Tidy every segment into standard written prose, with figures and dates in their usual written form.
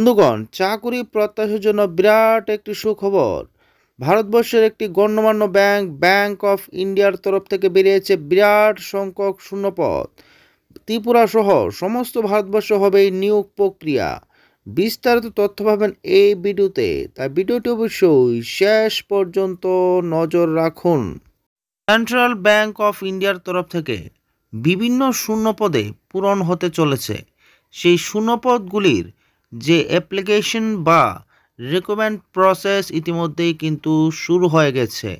বন্ধুগণ, চাকুরি প্রত্যাশীর জন্য বিরাট একটি সুখবর। ভারতবর্ষের একটি গণ্যমান্য ব্যাংক অফ ইন্ডিয়ার তরফ থেকে বেরিয়েছে বিরাট সংখ্যক শূন্যপদ। ত্রিপুরা সহ সমস্ত ভারতবর্ষে হবে এই নিয়োগ প্রক্রিয়া। বিস্তারিত তথ্য পাবেন এই ভিডিওতে, তাই ভিডিওটি অবশ্যই শেষ পর্যন্ত নজর রাখুন। সেন্ট্রাল ব্যাংক অফ ইন্ডিয়ার তরফ থেকে বিভিন্ন শূন্যপদে পূরণ হতে চলেছে। সেই শূন্যপদগুলির যে অ্যাপ্লিকেশন বা রিক্রুটমেন্ট প্রসেস ইতিমধ্যেই কিন্তু শুরু হয়ে গেছে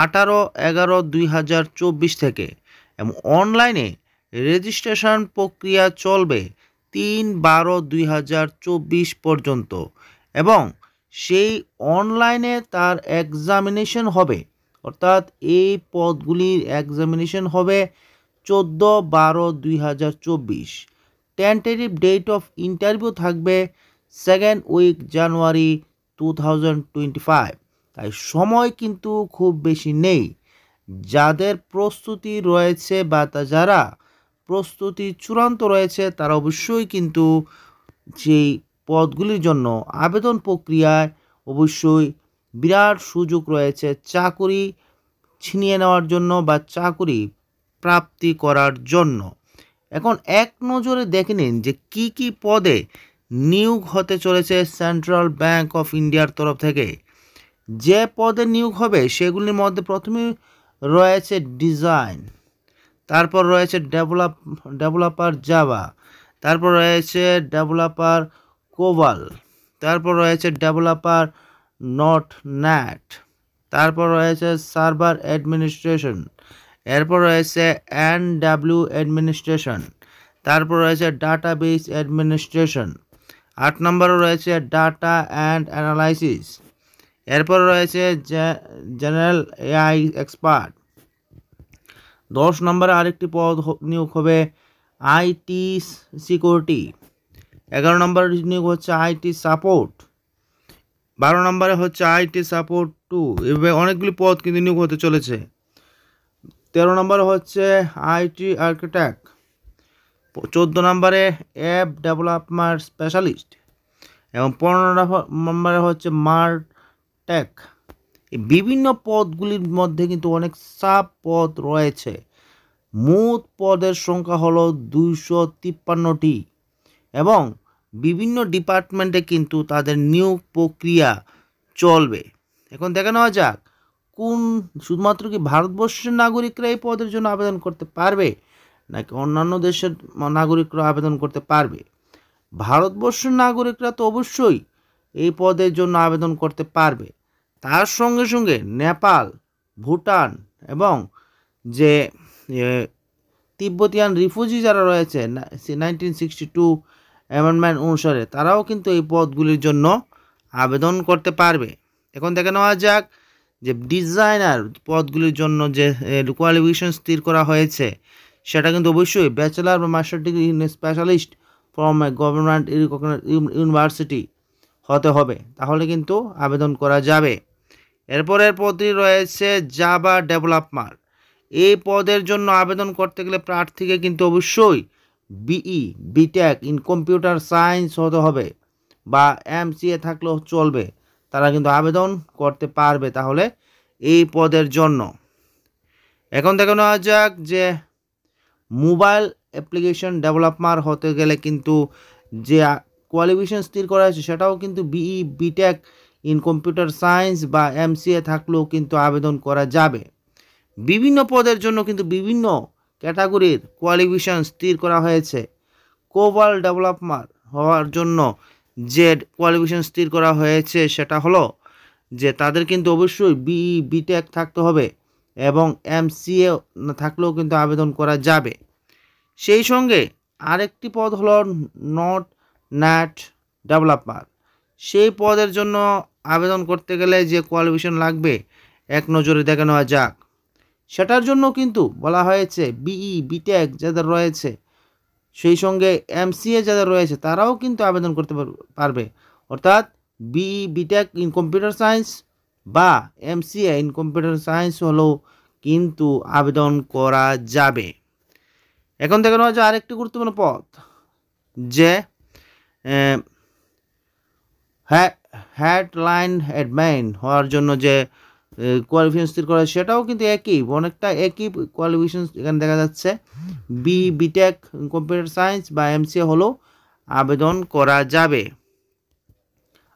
18/11/2024 থেকে, এবং অনলাইনে রেজিস্ট্রেশন প্রক্রিয়া চলবে 3/12/2024 পর্যন্ত, এবং সেই অনলাইনে তার এক্সামিনেশন হবে, অর্থাৎ এই পদগুলির এক্সামিনেশন হবে 14/12/2024। টেন্টেটিভ ডেট অফ ইন্টারভিউ থাকবে 2nd উইক জানুয়ারি 2025। তাই সময় কিন্তু খুব বেশি নেই। যাদের প্রস্তুতি রয়েছে বা যারা প্রস্তুতি চূড়ান্ত রয়েছে তারা অবশ্যই কিন্তু সেই পদগুলির জন্য আবেদন প্রক্রিয়ায় অবশ্যই বিরাট সুযোগ রয়েছে চাকুরি ছিনিয়ে নেওয়ার জন্য বা চাকুরি প্রাপ্তি করার জন্য। এখন এক নজরে দেখে নিন যে কি কি পদে নিয়োগ হতে চলেছে সেন্ট্রাল ব্যাংক অফ ইন্ডিয়ার তরফ থেকে। যে পদে নিয়োগ হবে সেগুলির মধ্যে প্রথমে রয়েছে ডিজাইন, তারপর রয়েছে ডেভেলপার জাভা, তারপর রয়েছে ডেভেলপার কোভাল, তারপর রয়েছে ডেভেলপার নট ন্যাট, তারপর রয়েছে সার্ভার অ্যাডমিনিস্ট্রেশন, এরপর রয়েছে NW অ্যাডমিনিস্ট্রেশন, তারপর রয়েছে ডাটাবেস অ্যাডমিনিস্ট্রেশন, 8 নম্বরে রয়েছে ডাটা অ্যান্ড অ্যানালাইসিস, এরপর রয়েছে জেনারেল AI এক্সপার্ট। 10 নম্বরে আরেকটি পদ নিয়োগ হবে IT সিকিউরিটি। 11 নম্বরে নিয়োগ হচ্ছে IT সাপোর্ট। 12 নম্বরে হচ্ছে IT সাপোর্ট 2। এভাবে অনেকগুলি পদ কিন্তু নিয়োগ হতে চলেছে। 13 নম্বরে হচ্ছে IT আর্কিটেক্ট। 14 নম্বরে অ্যাপ ডেভেলপমেন্ট স্পেশালিস্ট, এবং 15 নম্বরে হচ্ছে মার্টেক। এই বিভিন্ন পদগুলির মধ্যে কিন্তু অনেক সাব পদ রয়েছে। মোট পদের সংখ্যা হলো 253টি, এবং বিভিন্ন ডিপার্টমেন্টে কিন্তু তাদের নিয়োগ প্রক্রিয়া চলবে। এখন দেখে নেওয়া যাক শুধুমাত্র কি ভারতবর্ষের নাগরিকরা এই পদের জন্য আবেদন করতে পারবে, নাকি অন্যান্য দেশের নাগরিকরা আবেদন করতে পারবে। ভারতবর্ষের নাগরিকরা তো অবশ্যই এই পদের জন্য আবেদন করতে পারবে। তার সঙ্গে সঙ্গে নেপাল, ভুটান এবং যে তিব্বতিয়ান রিফিউজি যারা রয়েছে 1962 অ্যামেন্ডমেন্ট অনুসারে, তারাও কিন্তু এই পদগুলির জন্য আবেদন করতে পারবে। এখন দেখে নেওয়া যাক যে ডিজাইনার পদগুলির জন্য যে কোয়ালিফিকেশন স্থির করা হয়েছে সেটা কিন্তু অবশ্যই ব্যাচেলার বা master degree in specialist from a government university হতে হবে, তাহলে কিন্তু আবেদন করা যাবে। এরপরের পদটি রয়েছে জাভা ডেভেলপার। এই পদের জন্য আবেদন করতে গেলে প্রার্থীকে কিন্তু অবশ্যই বিটেক ইন কম্পিউটার সায়েন্স হতে হবে, বা MCA থাকলেও চলবে, তারা কিন্তু আবেদন করতে পারবে তাহলে এই পদের জন্য। এখন দেখে নেওয়া যাক যে মোবাইল অ্যাপ্লিকেশন ডেভেলপার হতে গেলে কিন্তু যে কোয়ালিফিকেশন স্থির করা হয়েছে সেটাও কিন্তু বিটেক ইন কম্পিউটার সায়েন্স বা MCA থাকলেও কিন্তু আবেদন করা যাবে। বিভিন্ন পদের জন্য কিন্তু বিভিন্ন ক্যাটাগরির কোয়ালিফিকেশন স্থির করা হয়েছে। কোভাল ডেভেলপার হওয়ার জন্য যে কোয়ালিফিকেশন স্থির করা হয়েছে সেটা হলো যে তাদের কিন্তু অবশ্যই বিটেক থাকতে হবে, এবং MCA থাকলেও কিন্তু আবেদন করা যাবে। সেই সঙ্গে আরেকটি পদ হলো নট ন্যাট ডেভেলপার। সেই পদের জন্য আবেদন করতে গেলে যে কোয়ালিফিকেশন লাগবে এক নজরে দেখে নেওয়া যাক। সেটার জন্য কিন্তু বলা হয়েছে বিটেক যাদের রয়েছে, সেই সঙ্গে MCA যাদের রয়েছে তারাও কিন্তু আবেদন করতে পারবে, অর্থাৎ বিটেক ইন কম্পিউটার সায়েন্স বা MCA ইন কম্পিউটার সায়েন্স হলেও কিন্তু আবেদন করা যাবে। এখন দেখে নেওয়া যায় আরেকটি গুরুত্বপূর্ণ পদ, যে হেডলাইন অ্যাডমিন হওয়ার জন্য যে কোয়ালিফিকেশন স্থির করা সেটাও কিন্তু একই, অনেকটা একই কোয়ালিফিকেশন এখানে দেখা যাচ্ছে। বিটেক কম্পিউটার সায়েন্স বা এমসিএ হলেও আবেদন করা যাবে।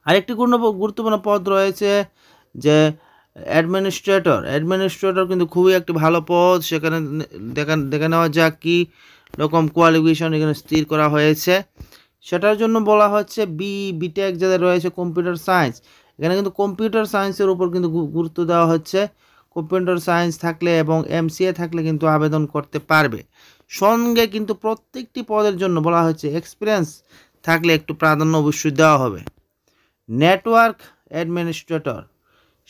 আরেকটি গুরুত্বপূর্ণ পদ রয়েছে যে অ্যাডমিনিস্ট্রেটর কিন্তু খুবই একটি ভালো পদ। সেখানে দেখে নেওয়া যাক কী রকম কোয়ালিফিকেশন এখানে স্থির করা হয়েছে। সেটার জন্য বলা হচ্ছে বিটেক যাদের রয়েছে কম্পিউটার সায়েন্স, এখানে কিন্তু কম্পিউটার সায়েন্সের উপর কিন্তু গুরুত্ব দেওয়া হচ্ছে। কম্পিউটার সায়েন্স থাকলে এবং এমসিএ থাকলে কিন্তু আবেদন করতে পারবে। সঙ্গে কিন্তু প্রত্যেকটি পদের জন্য বলা হচ্ছে এক্সপিরিয়েন্স থাকলে একটু প্রাধান্য অবশ্যই দেওয়া হবে। নেটওয়ার্ক অ্যাডমিনিস্ট্রেটর,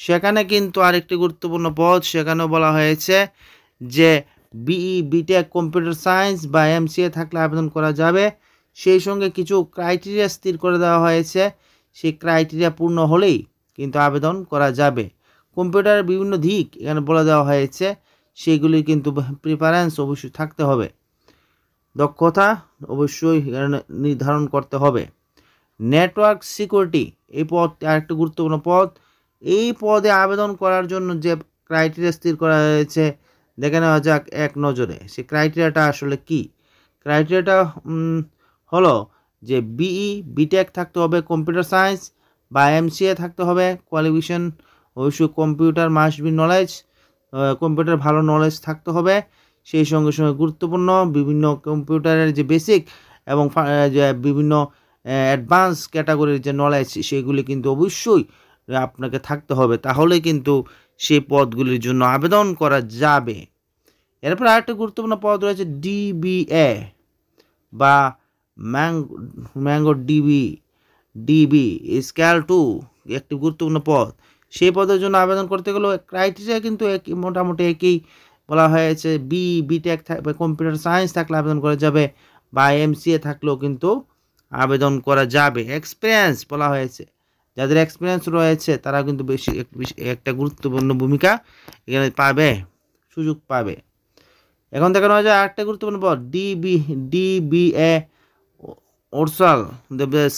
সেখানে কিন্তু আরেকটি গুরুত্বপূর্ণ পদ, সেখানেও বলা হয়েছে যে বিটেক কম্পিউটার সায়েন্স বা এমসিএ থাকলে আবেদন করা যাবে। সেই সঙ্গে কিছু ক্রাইটেরিয়া স্থির করে দেওয়া হয়েছে, সেই ক্রাইটেরিয়া পূর্ণ হলেই কিন্তু আবেদন করা যাবে। কম্পিউটারের বিভিন্ন দিক এখানে বলে দেওয়া হয়েছে, সেগুলি কিন্তু প্রিফারেন্স অবশ্যই থাকতে হবে, দক্ষতা অবশ্যই নির্ধারণ করতে হবে। নেটওয়ার্ক সিকিউরিটি, এই পদটি আরেকটি গুরুত্বপূর্ণ পদ। এই পদে আবেদন করার জন্য যে ক্রাইটেরিয়া স্থির করা হয়েছে দেখে নেওয়া যাক এক নজরে। সেই ক্রাইটেরিয়াটা আসলে কি? ক্রাইটেরিয়াটা হলো যে বিটেক থাকতে হবে কম্পিউটার সায়েন্স বা এমসিএ থাকতে হবে। কোয়ালিফিকেশন অবশ্যই computer must be knowledge, computer ভালো নলেজ থাকতে হবে। সেই সঙ্গে সঙ্গে গুরুত্বপূর্ণ বিভিন্ন কম্পিউটারের যে বেসিক এবং যে বিভিন্ন অ্যাডভান্স ক্যাটাগরির যে নলেজ সেগুলি কিন্তু অবশ্যই আপনাকে থাকতে হবে, তাহলে কিন্তু সেই পদগুলির জন্য আবেদন করা যাবে। এরপর আরেকটা গুরুত্বপূর্ণ পদ রয়েছে ডিবিএ বা ম্যাঙ্গো ডিবি স্কেল 2, একটি গুরুত্বপূর্ণ পদ। সেই পদের জন্য আবেদন করতে গেলেও ক্রাইটেরিয়া কিন্তু মোটামুটি একই বলা হয়েছে। বিটেক থাকবে কম্পিউটার সায়েন্স থাকলে আবেদন করা যাবে বা এমসিএ থাকলেও কিন্তু আবেদন করা যাবে। এক্সপিরিয়েন্স বলা হয়েছে, যাদের এক্সপিরিয়েন্স রয়েছে তারা কিন্তু বেশি একটা গুরুত্বপূর্ণ ভূমিকা এখানে পাবে, সুযোগ পাবে। এখন দেখানো হয় যে আরেকটা গুরুত্বপূর্ণ পদ ডিবিএ ওরসাল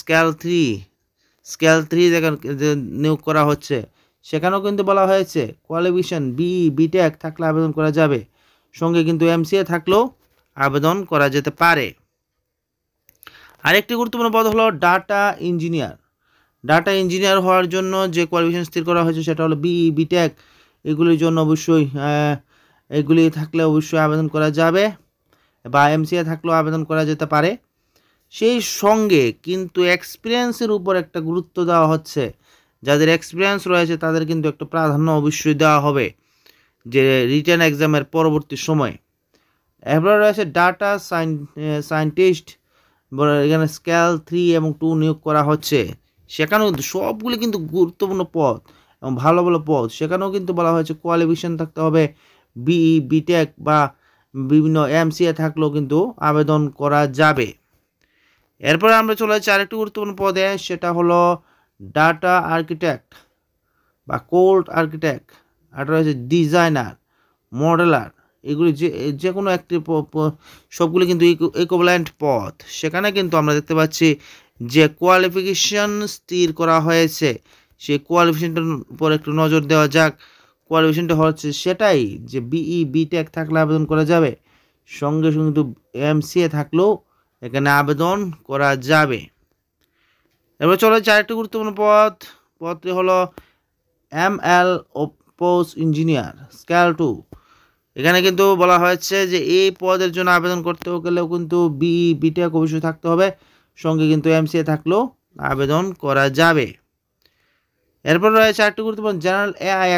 স্কেল 3 যে নিয়োগ করা হচ্ছে, সেখানেও কিন্তু বলা হয়েছে কোয়ালিফিকেশন বিটেক থাকলে আবেদন করা যাবে, সঙ্গে কিন্তু এমসিএ থাকলেও আবেদন করা যেতে পারে। আরেকটি গুরুত্বপূর্ণ পদ হলো ডাটা ইঞ্জিনিয়ার হওয়ার জন্য যে কোয়ালিফিকেশন স্থির করা হয়েছে সেটা হলো বিটেক। এগুলির জন্য অবশ্যই এগুলি থাকলে অবশ্যই আবেদন করা যাবে বা এমসিএ থাকলেও আবেদন করা যেতে পারে। সেই সঙ্গে কিন্তু এক্সপিরিয়েন্সের উপর একটা গুরুত্ব দেওয়া হচ্ছে। যাদের এক্সপিরিয়েন্স রয়েছে তাদের কিন্তু একটা প্রাধান্য অবশ্যই দেওয়া হবে যে রিটেন এক্সামের পরবর্তী সময়ে। এরপর রয়েছে ডাটা সায়েন্টিস্ট, এখানে স্কেল 3 এবং 2 নিয়োগ করা হচ্ছে। সেখানেও সবগুলি কিন্তু গুরুত্বপূর্ণ পদ এবং ভালো ভালো পদ। সেখানেও কিন্তু বলা হয়েছে কোয়ালিফিকেশন থাকতে হবে, বিটেক বা বিভিন্ন এমসিএ থাকলেও কিন্তু আবেদন করা যাবে। এরপরে আমরা চলে যাচ্ছি আরেকটি গুরুত্বপূর্ণ পদে, সেটা হলো ডাটা আর্কিটেক্ট বা কোড আর্কিটেক্ট, আর রয়েছে ডিজাইনার, মডেলার। এগুলি যে কোনো একটি সবগুলি কিন্তু ইকুইভ্যালেন্ট পদ। সেখানে কিন্তু আমরা দেখতে পাচ্ছি যে কোয়ালিফিকেশন স্থির করা হয়েছে, সেই কোয়ালিফিকেশনটার উপর একটু নজর দেওয়া যাক। কোয়ালিফিকেশনটা হচ্ছে সেটাই যে বিটেক থাকলে আবেদন করা যাবে, সঙ্গে সঙ্গে কিন্তু এমসিএ থাকলেও এখানে আবেদন করা যাবে। এবার চলে যাচ্ছে আরেকটি গুরুত্বপূর্ণ পদটি হলো এমএল পোস্ট ইঞ্জিনিয়ার স্কেল 2। এখানে কিন্তু বলা হয়েছে যে এই পদের জন্য আবেদন করতে গেলেও কিন্তু বিটেক অবশ্যই থাকতে হবে, সঙ্গে কিন্তু এমসিএ থাকলেও আবেদন করা যাবে। এরপর রয়েছে আরেকটি গুরুত্বপূর্ণ জেনারেল এআই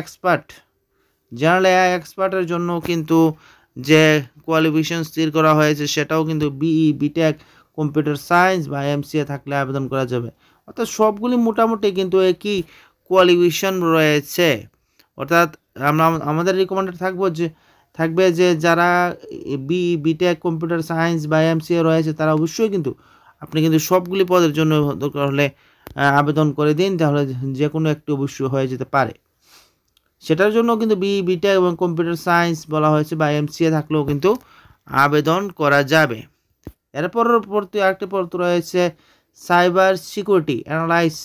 এক্সপার্টের জন্য কিন্তু যে কোয়ালিফিকেশন স্থির করা হয়েছে সেটাও কিন্তু বিটেক কম্পিউটার সায়েন্স বা এমসিএ থাকলে আবেদন করা যাবে। অর্থাৎ সবগুলি মোটামুটি কিন্তু একই কোয়ালিফিকেশন রয়েছে। অর্থাৎ আমাদের রিকমেন্ডেড থাকবে যে যারা বিটেক কম্পিউটার সায়েন্স বা এমসিএ রয়েছে তারা অবশ্যই কিন্তু আপনি কিন্তু সবগুলি পদের জন্য দরকার হলে আবেদন করে দিন, তাহলে যে কোনো একটি অবশ্যই হয়ে যেতে পারে। সেটার জন্য কিন্তু বিটেক এবং কম্পিউটার সায়েন্স বলা হয়েছে বা এমসিএ থাকলেও কিন্তু আবেদন করা যাবে। এরপর আরেকটি পদ রয়েছে সাইবার সিকিউরিটি অ্যানালাইস,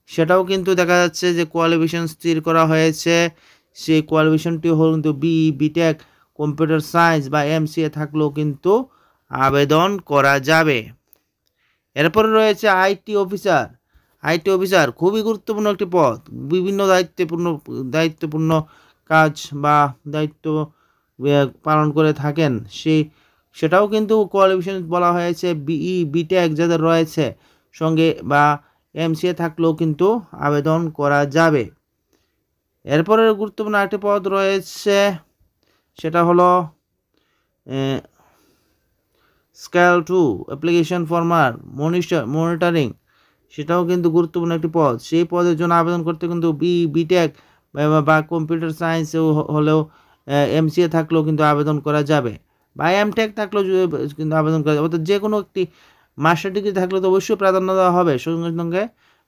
সেটাও কিন্তু দেখা যাচ্ছে যে কোয়ালিফিকেশন স্থির করা হয়েছে। সেই কোয়ালিফিকেশনটি হল কিন্তু বিটেক কম্পিউটার সায়েন্স বা এমসিএ থাকলেও কিন্তু আবেদন করা যাবে। এরপরে রয়েছে আইটি অফিসার। আইটি অফিসার খুবই গুরুত্বপূর্ণ একটি পদ, বিভিন্ন দায়িত্বপূর্ণ কাজ বা দায়িত্ব পালন করে থাকেন, সেটাও কিন্তু কোয়ালিফিকেশন বলা হয়েছে বিটেক যাদের রয়েছে সঙ্গে বা এমসিএ থাকলেও কিন্তু আবেদন করা যাবে। এরপরে গুরুত্বপূর্ণ একটি পদ রয়েছে, সেটা হলো স্কেল 2 অ্যাপ্লিকেশন ফর্মার মনিটরিং, সেটাও কিন্তু গুরুত্বপূর্ণ একটি পদ। সেই পদের জন্য আবেদন করতে কিন্তু বিটেক বা কম্পিউটার সায়েন্স হলেও এমসিএ থাকলেও কিন্তু আবেদন করা যাবে, বা এমটেক থাকলেও কিন্তু আবেদন করা যাবে। অর্থাৎ যে কোনো একটি মাস্টার ডিগ্রি থাকলে তো অবশ্যই প্রাধান্য দেওয়া হবে, সঙ্গে সঙ্গে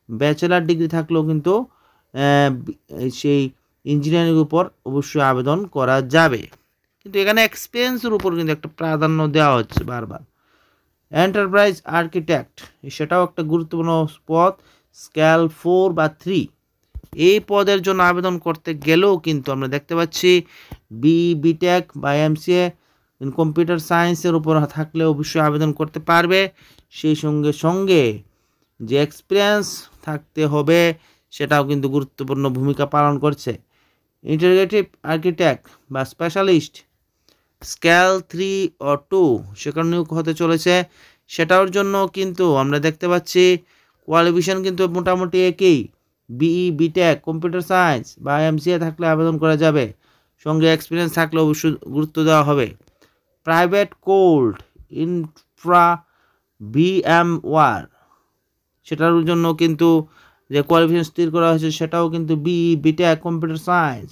ব্যাচেলার ডিগ্রি থাকলেও কিন্তু সেই ইঞ্জিনিয়ারিংয়ের উপর অবশ্যই আবেদন করা যাবে। কিন্তু এখানে এক্সপিরিয়েন্সের উপর কিন্তু একটা প্রাধান্য দেওয়া হচ্ছে বারবার। এন্টারপ্রাইজ আর্কিটেক্ট, সেটাও একটা গুরুত্বপূর্ণ পদ, স্কেল 4 বা 3। এই পদের জন্য আবেদন করতে গেলেও কিন্তু আমরা দেখতে পাচ্ছি বিটেক বা এমসিএ কম্পিউটার সায়েন্সের উপর থাকলে অবশ্যই আবেদন করতে পারবে। সেই সঙ্গে সঙ্গে যে এক্সপিরিয়েন্স থাকতে হবে সেটাও কিন্তু গুরুত্বপূর্ণ ভূমিকা পালন করছে। ইন্টিগ্রেটিভ আর্কিটেক্ট বা স্পেশালিস্ট স্কেল 3 ও 2 সেখানে নিয়োগ হতে চলেছে। সেটার জন্য কিন্তু আমরা দেখতে পাচ্ছি কোয়ালিফিকেশন কিন্তু মোটামুটি একই, বিটেক কম্পিউটার সায়েন্স বা এমসিএ থাকলে আবেদন করা যাবে, সঙ্গে এক্সপিরিয়েন্স থাকলে অবশ্যই গুরুত্ব দেওয়া হবে। প্রাইভেট কোল্ড ইনফ্রা ভিএমওয়ার, সেটার জন্য কিন্তু যে কোয়ালিফিকেশন স্থির করা হয়েছে সেটাও কিন্তু বিটেক কম্পিউটার সায়েন্স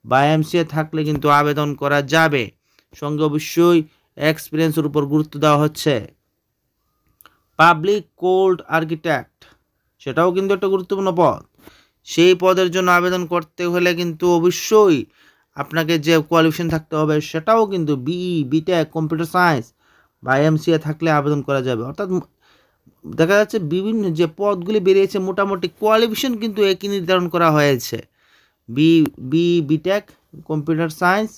বা এমসিএ থাকলে কিন্তু আবেদন করা যাবে, সঙ্গে অবশ্যই এক্সপিরিয়েন্সের উপর গুরুত্ব দেওয়া হচ্ছে। পাবলিক কোল্ড আর্কিটেক্ট, সেটাও কিন্তু একটা গুরুত্বপূর্ণ পদ। সেই পদের জন্য আবেদন করতে হলে কিন্তু অবশ্যই আপনাকে যে কোয়ালিফিকেশন থাকতে হবে সেটাও কিন্তু বিটেক কম্পিউটার সায়েন্স বা এমসিএ থাকলে আবেদন করা যাবে। অর্থাৎ দেখা যাচ্ছে বিভিন্ন যে পদগুলি বেরিয়েছে মোটামুটি কোয়ালিফিকেশন কিন্তু একই নির্ধারণ করা হয়েছে, বিটেক কম্পিউটার সায়েন্স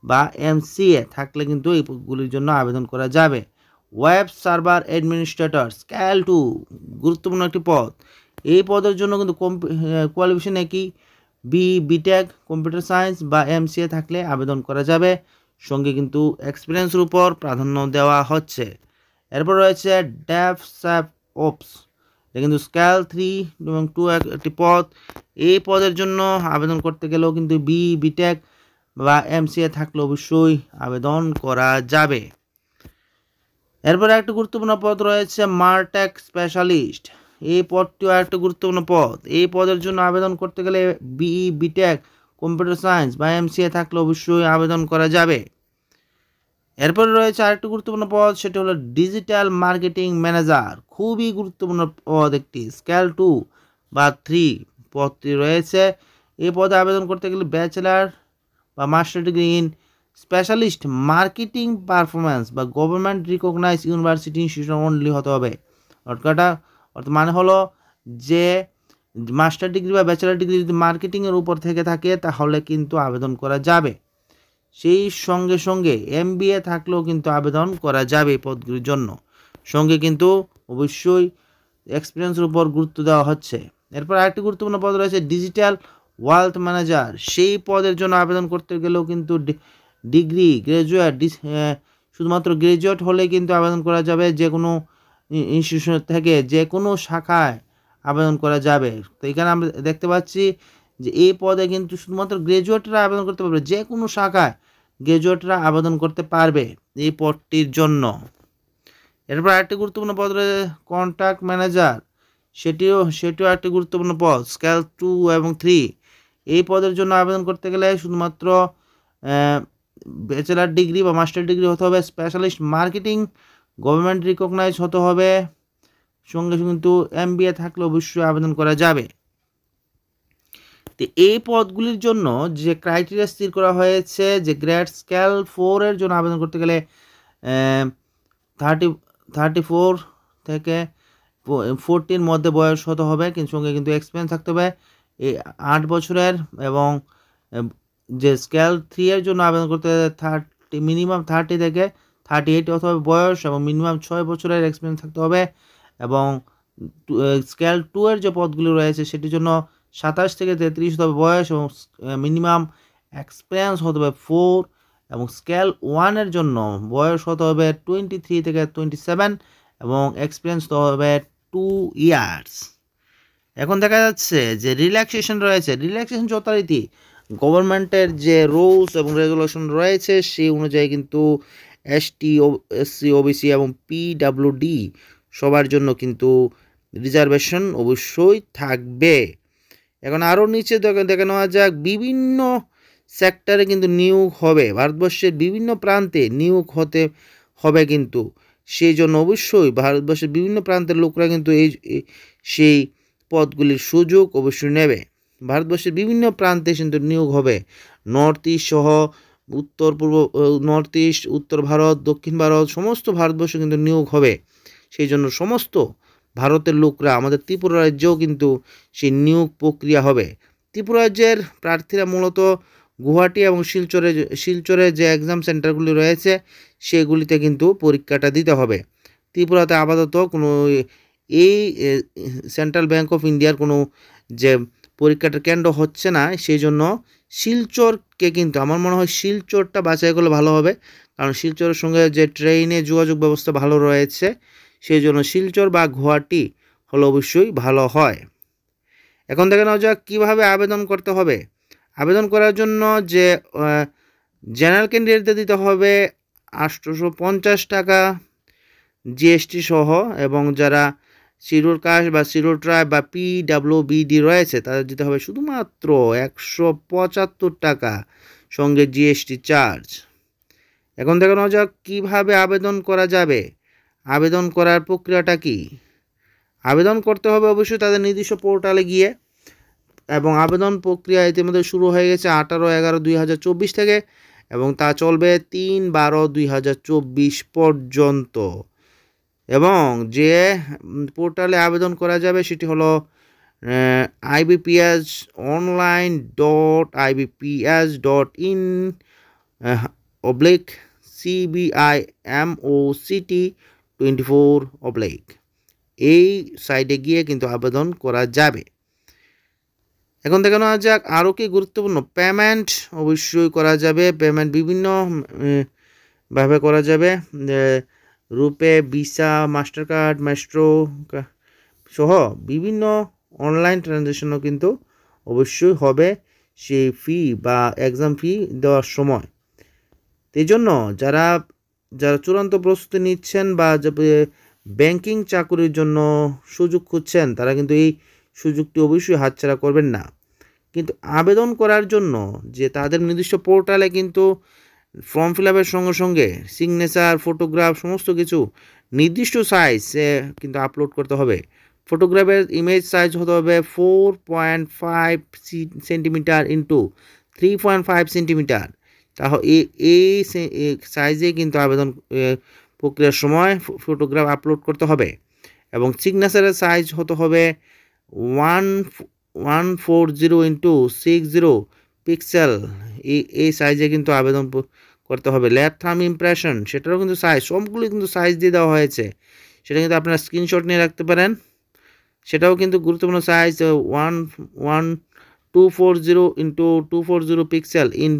বা এমসিএ থাকলে কিন্তু এই পদগুলির জন্য আবেদন করা যাবে। ওয়েব সার্ভার অ্যাডমিনিস্ট্রেটর স্কেল 2 গুরুত্বপূর্ণ একটি পদ। এই পদের জন্য কিন্তু কোয়ালিফিকেশন একই, বিটেক কম্পিউটার সায়েন্স বা এমসিএ থাকলে আবেদন করা যাবে, সঙ্গে কিন্তু এক্সপিরিয়েন্সের উপর প্রাধান্য দেওয়া হচ্ছে। এরপর রয়েছে ডেভসেপঅপস, এটা কিন্তু স্কেল 3 এবং 2 একটি পদ। এই পদের জন্য আবেদন করতে গেলেও কিন্তু বিটেক বা এমসিএ থাকলে অবশ্যই আবেদন করা যাবে। এরপরে একটা গুরুত্বপূর্ণ পদ রয়েছে মারটেক স্পেশালিস্ট, এই পদটিও একটা গুরুত্বপূর্ণ পদ। এই পদের জন্য আবেদন করতে গেলে বিটেক কম্পিউটার সায়েন্স বা এমসিএ থাকলে অবশ্যই আবেদন করা যাবে। এরপরে রয়েছে আরেকটি গুরুত্বপূর্ণ পদ, সেটি হলো ডিজিটাল মার্কেটিং ম্যানেজার, খুবই গুরুত্বপূর্ণ পদ একটি, স্কেল 2 বা 3 পদটি রয়েছে। এই পদে আবেদন করতে গেলে ব্যাচেলার বা master degree in specialist marketing performance বা government recognise university institution only হতে হবে। অর্থাৎ মানে হলো যে মাস্টার ডিগ্রি বা ব্যাচেলার ডিগ্রি যদি মার্কেটিংয়ের উপর থেকে থাকে তাহলে কিন্তু আবেদন করা যাবে। সেই সঙ্গে সঙ্গে এমবিএ থাকলেও কিন্তু আবেদন করা যাবে এই পদগুলির জন্য, সঙ্গে কিন্তু অবশ্যই এক্সপিরিয়েন্সের উপর গুরুত্ব দেওয়া হচ্ছে। এরপর আরেকটি গুরুত্বপূর্ণ পদ রয়েছে ডিজিটাল ওয়েলথ ম্যানেজার, সেই পদের জন্য আবেদন করতে গেলেও কিন্তু ডিগ্রি গ্রাজুয়েট শুধুমাত্র গ্রাজুয়েট হলে কিন্তু আবেদন করা যাবে, যে কোনো ইনস্টিটিউশন থেকে যে কোনো শাখায় আবেদন করা যাবে। তো এখানে আমরা দেখতে পাচ্ছি যে এই পদে কিন্তু শুধুমাত্র গ্রাজুয়েটরা আবেদন করতে পারবে, যে কোনো শাখায় গ্রাজুয়েটরা আবেদন করতে পারবে এই পদটির জন্য। এরপর আরেকটি গুরুত্বপূর্ণ পদ রয়েছে কন্ট্রাক্ট ম্যানেজার, সেটিও একটি গুরুত্বপূর্ণ পদ, স্কেল 2 এবং 3। এই পদের জন্য আবেদন করতে গেলে শুধুমাত্র ব্যাচেলার ডিগ্রি বা মাস্টার ডিগ্রি হতে হবে, স্পেশালিস্ট মার্কেটিং গভর্নমেন্ট রিকগনাইজ হতে হবে, সঙ্গে কিন্তু এমবিএ থাকলে অবশ্যই আবেদন করা যাবে। তো এই পদগুলির জন্য যে ক্রাইটেরিয়া স্থির করা হয়েছে, যে গ্রেড স্কেল 4 এর জন্য আবেদন করতে গেলে 34 থেকে 40 মধ্যে বয়স হতে হবে, কিন্তু সঙ্গে কিন্তু এক্সপিরিয়েন্স থাকতে হবে 8 বছরের। এবং যে স্কেল 3 এর জন্য আবেদন করতে মিনিমাম 30 থেকে 38 হতে হবে বয়স, এবং মিনিমাম 6 বছরের এক্সপিরিয়েন্স থাকতে হবে। এবং স্কেল 2 এর যে পদগুলি রয়েছে সেটির জন্য 27 থেকে 33 হতে হবে বয়স, এবং মিনিমাম এক্সপিরিয়েন্স হতে হবে 4। এবং স্কেল 1 এর জন্য বয়স হতে হবে 23 থেকে 27, এবং এক্সপিরিয়েন্স হতে হবে 2 ইয়ার্স। এখন দেখা যাচ্ছে যে রিল্যাক্সেশন রয়েছে। রিল্যাক্সেশন যথারীতি গভর্নমেন্টের যে রুলস এবং রেগুলেশন রয়েছে সেই অনুযায়ী কিন্তু এসটি, এসসি, ওবিসি এবং পিডাব্লিউডি সবার জন্য কিন্তু রিজার্ভেশন অবশ্যই থাকবে। এখন আরও নিচে দেখে নেওয়া যাক, বিভিন্ন সেক্টরে কিন্তু নিয়োগ হবে, ভারতবর্ষের বিভিন্ন প্রান্তে নিয়োগ হতে হবে কিন্তু। সেই জন্য অবশ্যই ভারতবর্ষের বিভিন্ন প্রান্তের লোকরা কিন্তু সেই পদগুলির সুযোগ অবশ্যই নেবে। ভারতবর্ষের বিভিন্ন প্রান্তে কিন্তু নিয়োগ হবে, নর্থ ইস্ট সহ উত্তর পূর্ব, নর্থ ইস্ট, উত্তর ভারত, দক্ষিণ ভারত, সমস্ত ভারতবর্ষে কিন্তু নিয়োগ হবে। সেই জন্য সমস্ত ভারতের লোকরা আমাদের ত্রিপুরা রাজ্যেও কিন্তু সেই নিয়োগ প্রক্রিয়া হবে। ত্রিপুরা রাজ্যের প্রার্থীরা মূলত গুয়াহাটি এবং শিলচরে যে এক্সাম সেন্টারগুলি রয়েছে সেগুলিতে কিন্তু পরীক্ষাটা দিতে হবে। ত্রিপুরাতে আপাতত কোনো এই সেন্ট্রাল ব্যাঙ্ক অফ ইন্ডিয়ার কোনো যে পরীক্ষাটার কেন্দ্র হচ্ছে না, সেই জন্য শিলচরকে কিন্তু আমার মনে হয় শিলচরটা বাছাই করলে ভালো হবে, কারণ শিলচরের সঙ্গে যে ট্রেনে যোগাযোগ ব্যবস্থা ভালো রয়েছে, সেই জন্য শিলচর বা গুয়াহাটি হলে অবশ্যই ভালো হয়। এখন দেখে নেওয়া যাক কীভাবে আবেদন করতে হবে। আবেদন করার জন্য যে জেনারেল ক্যান্ডিডেটদের দিতে হবে 850 টাকা জিএসটি সহ, এবং যারা শিডিউল কাস্ট বা শিডিউল ট্রাইব বা পিডাব্লিউবিডি রয়েছে তাদের দিতে হবে শুধুমাত্র 175 টাকা সঙ্গে জিএসটি চার্জ। এখন দেখে নেওয়া যাক কীভাবে আবেদন করা যাবে। আবেদন করার প্রক্রিয়াটা কি? আবেদন করতে হবে অবশ্যই তাদের নির্দিষ্ট পোর্টালে গিয়ে, এবং আবেদন প্রক্রিয়া ইতিমধ্যে শুরু হয়ে গেছে 18/11/2024 থেকে, এবং তা চলবে 3/12/2024 পর্যন্ত। এবং যে পোর্টালে আবেদন করা যাবে সেটি হলো ibps.online.ibps.in/CBIMOCT24/ এই সাইটে গিয়ে কিন্তু আবেদন করা যাবে। এখন দেখে নেওয়া যাক আরও কি গুরুত্বপূর্ণ। পেমেন্ট অবশ্যই করা যাবে। পেমেন্ট বিভিন্ন ভাবে করা যাবে, রুপে, ভিসা, মাস্টার কার্ড, ম্যাস্ট্রো সহ বিভিন্ন অনলাইন ট্রানজ্যাকশনও কিন্তু অবশ্যই হবে সেই ফি বা এক্সাম ফি দেওয়ার সময়। এই জন্য যারা চূড়ান্ত প্রস্তুতি নিচ্ছেন বা ব্যাংকিং চাকুরির জন্য সুযোগ খুঁজছেন, তারা কিন্তু এই সুযোগটি অবশ্যই হাতছাড়া করবেন না। কিন্তু আবেদন করার জন্য যে তাদের নির্দিষ্ট পোর্টালে কিন্তু ফর্ম ফিল আপের সঙ্গে সঙ্গে সিগনেচার, ফটোগ্রাফ সমস্ত কিছু নির্দিষ্ট সাইজে কিন্তু আপলোড করতে হবে। ফটোগ্রাফের ইমেজ সাইজ হতে হবে 4.5 সেন্টিমিটার ইন্টু 3.5 সেন্টিমিটার। তাহলে এই সাইজে কিন্তু আবেদন প্রক্রিয়ার সময় ফটোগ্রাফ আপলোড করতে হবে। এবং সিগনেচারের সাইজ হতে হবে 140 ইন্টু 60 পিক্সেল। এই সাইজে কিন্তু আবেদন করতে হবে। লেফট থাম্ব ইমপ্রেশন সেটারও কিন্তু সাইজ, সবগুলো কিন্তু সাইজ দিয়ে দেওয়া হয়েছে, সেটা কিন্তু আপনারা স্ক্রিনশট নিয়ে রাখতে পারেন। সেটাও কিন্তু গুরুত্বপূর্ণ size 240 into 240 pixel in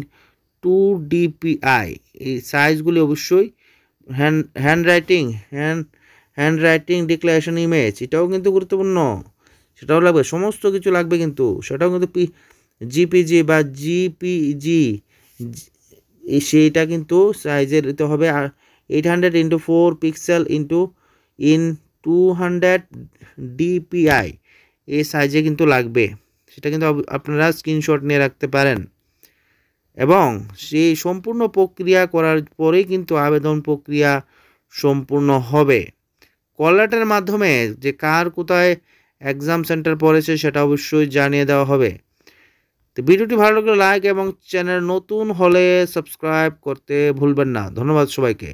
2 DPI। এই সাইজগুলি অবশ্যই হ্যান্ড রাইটিং ডিক্লারেশন ইমেজ, এটাও কিন্তু গুরুত্বপূর্ণ, সেটাও লাগবে, সমস্ত কিছু লাগবে কিন্তু। সেটাও কিন্তু জিপিজি বা জিপিজি সেইটা কিন্তু সাইজের দিতে হবে 800 ইন্টু 4 পিক্সেল ইন 200 DPI। এই সাইজে কিন্তু লাগবে, সেটা কিন্তু আপনারা স্ক্রিনশট নিয়ে রাখতে পারেন। এবং সেই সম্পূর্ণ প্রক্রিয়া করার পরেই কিন্তু আবেদন প্রক্রিয়া সম্পূর্ণ হবে। কল লেটারের মাধ্যমে যে কার কোথায় এক্সাম সেন্টার পড়েছে সেটা অবশ্যই জানিয়ে দেওয়া হবে। তো ভিডিওটি ভালো লাগলে লাইক এবং চ্যানেল নতুন হলে সাবস্ক্রাইব করতে ভুলবেন না। ধন্যবাদ সবাইকে।